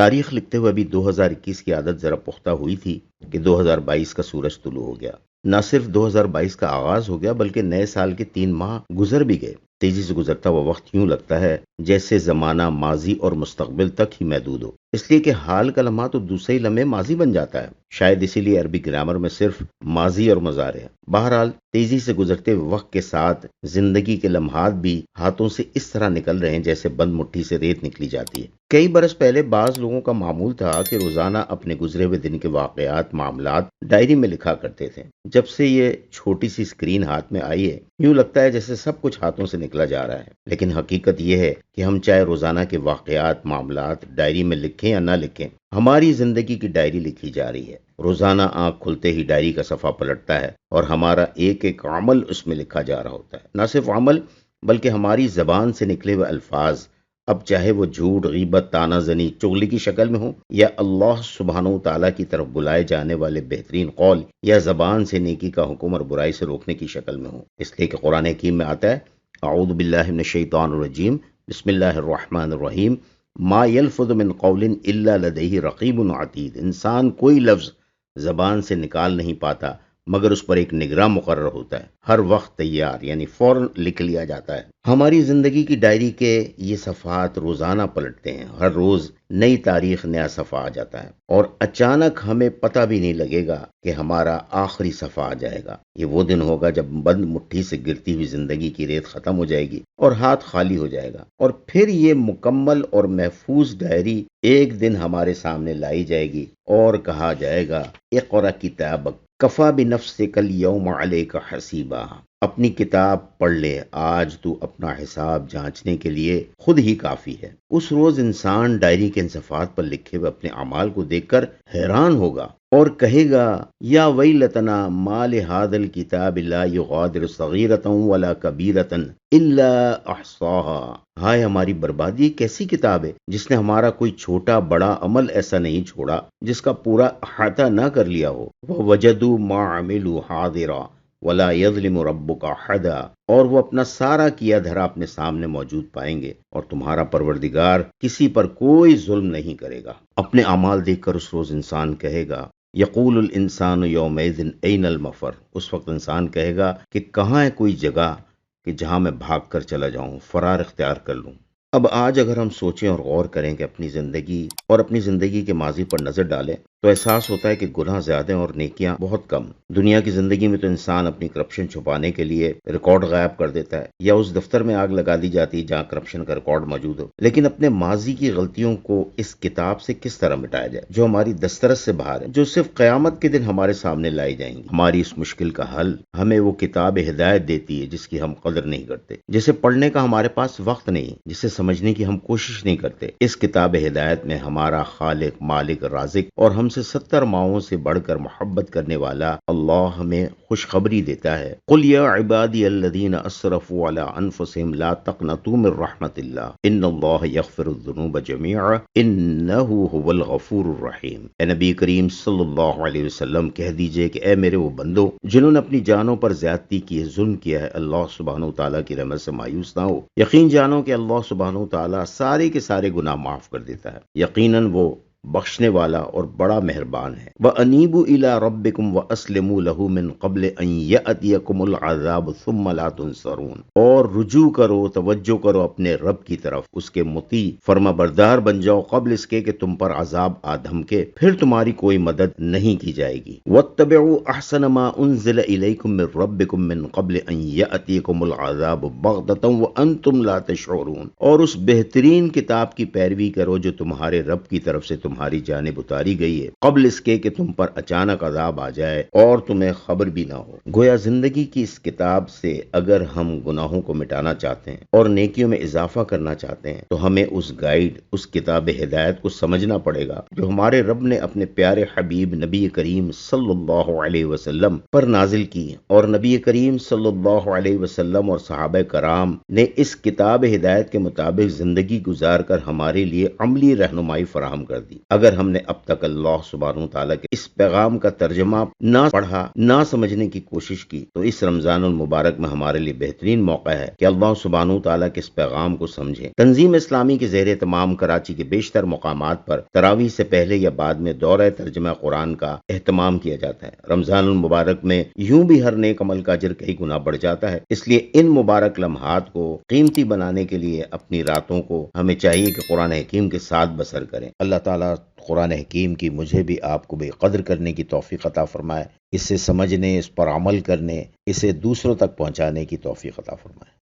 تاریخ لکھتے ہوئے ابھی 2021 کی عادت ذرا پختہ ہوئی تھی کہ 2022 کا سورج طلوع ہو گیا۔ نہ صرف 2022 کا آغاز ہو گیا بلکہ نئے سال کے 3 ماہ گزر بھی گئے۔ تیزی سے گزرتا وہ وقت یوں لگتا ہے جیسے زمانہ ماضی اور مستقبل تک ہی محدود ہو، اس لیے کہ حال کا لمحہ تو دوسرے ہی لمحے ماضی بن جاتا ہے۔ شاید اسی لیے عربی گرامر میں صرف ماضی اور مضارع ہے۔ بہرحال تیزی سے گزرتے وقت کے ساتھ زندگی کے لمحات بھی ہاتھوں سے اس طرح نکل رہے ہیں جیسے بند مٹھی سے ریت نکلی جاتی ہے۔ کئی برس پہلے بعض لوگوں کا معمول تھا کہ روزانہ اپنے گزرے ہوئے دن کے واقعات، معاملات ڈائری میں لکھا کرتے تھے۔ جب سے یہ چھوٹی سی اسکرین ہاتھ میں آئی ہے، یوں لگتا ہے جیسے سب کچھ ہاتھوں سے نکلا جا رہا ہے۔ لیکن حقیقت یہ ہے کہ ہم چاہے روزانہ کے واقعات، معاملات ڈائری میں لکھیں یا نہ لکھیں، ہماری زندگی کی ڈائری لکھی جا رہی ہے۔ روزانہ آنکھ کھلتے ہی ڈائری کا صفحہ پلٹتا ہے اور ہمارا ایک ایک عمل اس میں لکھا جا رہا ہوتا ہے۔ نہ صرف عمل بلکہ ہماری زبان سے نکلے ہوئے الفاظ، اب چاہے وہ جھوٹ، غیبت، طعنہ زنی، چغلی کی شکل میں ہوں یا اللہ سبحانہ وتعالیٰ کی طرف بلائے جانے والے بہترین قول، یا زبان سے نیکی کا حکم اور برائی سے روکنے کی شکل میں ہوں۔ اس لیے کہ قرآن حکیم میں آتا ہے، اعوذ باللہ من الشیطان الرجیم، بسم اللہ الرحمن الرحیم، ما یلفظ من قول الا لدیہ رقیب عتید۔ انسان کوئی لفظ زبان سے نکال نہیں پاتا مگر اس پر ایک نگراں مقرر ہوتا ہے، ہر وقت تیار، یعنی فوراً لکھ لیا جاتا ہے۔ ہماری زندگی کی ڈائری کے یہ صفحات روزانہ پلٹتے ہیں، ہر روز نئی تاریخ، نیا صفحہ آ جاتا ہے اور اچانک ہمیں پتہ بھی نہیں لگے گا کہ ہمارا آخری صفحہ آ جائے گا۔ یہ وہ دن ہوگا جب بند مٹھی سے گرتی ہوئی زندگی کی ریت ختم ہو جائے گی اور ہاتھ خالی ہو جائے گا، اور پھر یہ مکمل اور محفوظ ڈائری ایک دن ہمارے سامنے لائی جائے گی اور کہا جائے گا، اقرأ کتابک کفی بنفسک الیوم علیک حسیبا۔ اپنی کتاب پڑھ لے، آج تو اپنا حساب جانچنے کے لیے خود ہی کافی ہے۔ اس روز انسان ڈائری کے ان صفحات پر لکھے ہوئے اپنے اعمال کو دیکھ کر حیران ہوگا اور کہے گا، یا ویلتنا ما لہذا الکتاب لا یغادر صغیرۃ ولا کبیرۃ الا احصاها۔ ہائے ہماری بربادی، کیسی کتاب ہے جس نے ہمارا کوئی چھوٹا بڑا عمل ایسا نہیں چھوڑا جس کا پورا احاطہ نہ کر لیا ہو۔ ووجدوا ما عملوا حاضرا ولا یظلم ربک احدا۔ اور وہ اپنا سارا کیا دھرا اپنے سامنے موجود پائیں گے اور تمہارا پروردگار کسی پر کوئی ظلم نہیں کرے گا۔ اپنے اعمال دیکھ کر اس روز انسان کہے گا، یقول الانسان یومئذ این المفر۔ اس وقت انسان کہے گا کہ کہاں ہے کوئی جگہ کہ جہاں میں بھاگ کر چلا جاؤں، فرار اختیار کر لوں۔ اب آج اگر ہم سوچیں اور غور کریں کہ اپنی زندگی اور اپنی زندگی کے ماضی پر نظر ڈالیں تو احساس ہوتا ہے کہ گناہ زیادہ ہیں اور نیکیاں بہت کم۔ دنیا کی زندگی میں تو انسان اپنی کرپشن چھپانے کے لیے ریکارڈ غائب کر دیتا ہے یا اس دفتر میں آگ لگا دی جاتی ہے جہاں کرپشن کا ریکارڈ موجود ہو، لیکن اپنے ماضی کی غلطیوں کو اس کتاب سے کس طرح مٹایا جائے جو ہماری دسترس سے باہر ہے، جو صرف قیامت کے دن ہمارے سامنے لائی جائیں گی۔ ہماری اس مشکل کا حل ہمیں وہ کتاب ہدایت دیتی ہے جس کی ہم قدر نہیں کرتے، جسے پڑھنے کا ہمارے پاس وقت نہیں، جسے سمجھنے کی ہم کوشش نہیں کرتے۔ اس کتاب ہدایت میں ہمارا خالق، مالک، رازق اور ہم سے 70 ماؤں سے بڑھ کر محبت کرنے والا اللہ ہمیں خوشخبری دیتا ہے، قل یا عبادی الذین اسرفوا علی انفسہم لا تقنطوا من رحمت اللہ ان اللہ یغفر الذنوب جميعا انہ هو الغفور الرحیم۔ اے نبی کریم صلی اللہ علیہ وسلم کہہ دیجئے کہ اے میرے وہ بندو جنہوں نے اپنی جانوں پر زیادتی کی ہے، ظلم کیا ہے، اللہ سبحانہ وتعالیٰ کی رحمت سے مایوس نہ ہو۔ یقین جانو کہ اللہ سبحانہ وتعالیٰ سارے کے سارے گناہ معاف کر دیتا ہے، یقیناً وہ بخشنے والا اور بڑا مہربان ہے۔ وَأَنِيبُوا إِلَىٰ رَبِّكُمْ وَأَسْلِمُوا لَهُ مِن قَبْلِ أَن يَأْتِيَكُمُ الْعَذَابُ ثُمَّ لَا تُنصَرُونَ۔ اور رجوع کرو، توجہ کرو اپنے رب کی طرف، اس کے مطیع فرما بردار بن جاؤ قبل اس کے کہ تم پر عذاب آ دھمکے، پھر تمہاری کوئی مدد نہیں کی جائے گی۔ وَاتَّبِعُوا أَحْسَنَ مَا أُنزِلَ إِلَيْكُم مِّن رَّبِّكُم مِّن قَبْلِ أَن يَأْتِيَكُمُ الْعَذَابُ بَغْتَةً وَأَنتُمْ لَا تَشْعُرُونَ۔ اور اس بہترین کتاب کی پیروی کرو جو تمہارے رب کی طرف سے تمہاری جانب اتاری گئی ہے، قبل اس کے کہ تم پر اچانک عذاب آ جائے اور تمہیں خبر بھی نہ ہو۔ گویا زندگی کی اس کتاب سے اگر ہم گناہوں کو مٹانا چاہتے ہیں اور نیکیوں میں اضافہ کرنا چاہتے ہیں تو ہمیں اس گائیڈ، اس کتاب ہدایت کو سمجھنا پڑے گا جو ہمارے رب نے اپنے پیارے حبیب نبی کریم صلی اللہ علیہ وسلم پر نازل کی، اور نبی کریم صلی اللہ علیہ وسلم اور صحابہ کرام نے اس کتاب ہدایت کے مطابق زندگی گزار کر ہمارے لیے عملی رہنمائی فراہم کر دی۔ اگر ہم نے اب تک اللہ سبحانہ تعالیٰ کے اس پیغام کا ترجمہ نہ پڑھا، نہ سمجھنے کی کوشش کی، تو اس رمضان المبارک میں ہمارے لیے بہترین موقع ہے کہ اللہ سبحانہ تعالیٰ کے اس پیغام کو سمجھیں۔ تنظیم اسلامی کے زیر اہتمام کراچی کے بیشتر مقامات پر تراویح سے پہلے یا بعد میں دورہ ترجمہ قرآن کا اہتمام کیا جاتا ہے۔ رمضان المبارک میں یوں بھی ہر نیک عمل کا اجر کئی گنا بڑھ جاتا ہے، اس لیے ان مبارک لمحات کو قیمتی بنانے کے لیے اپنی راتوں کو ہمیں چاہیے کہ قرآن حکیم کے ساتھ بسر کریں۔ اللہ تعالیٰ قرآن حکیم کی مجھے بھی آپ کو بھی قدر کرنے کی توفیق عطا فرمائے، اسے سمجھنے، اس پر عمل کرنے، اسے دوسروں تک پہنچانے کی توفیق عطا فرمائے۔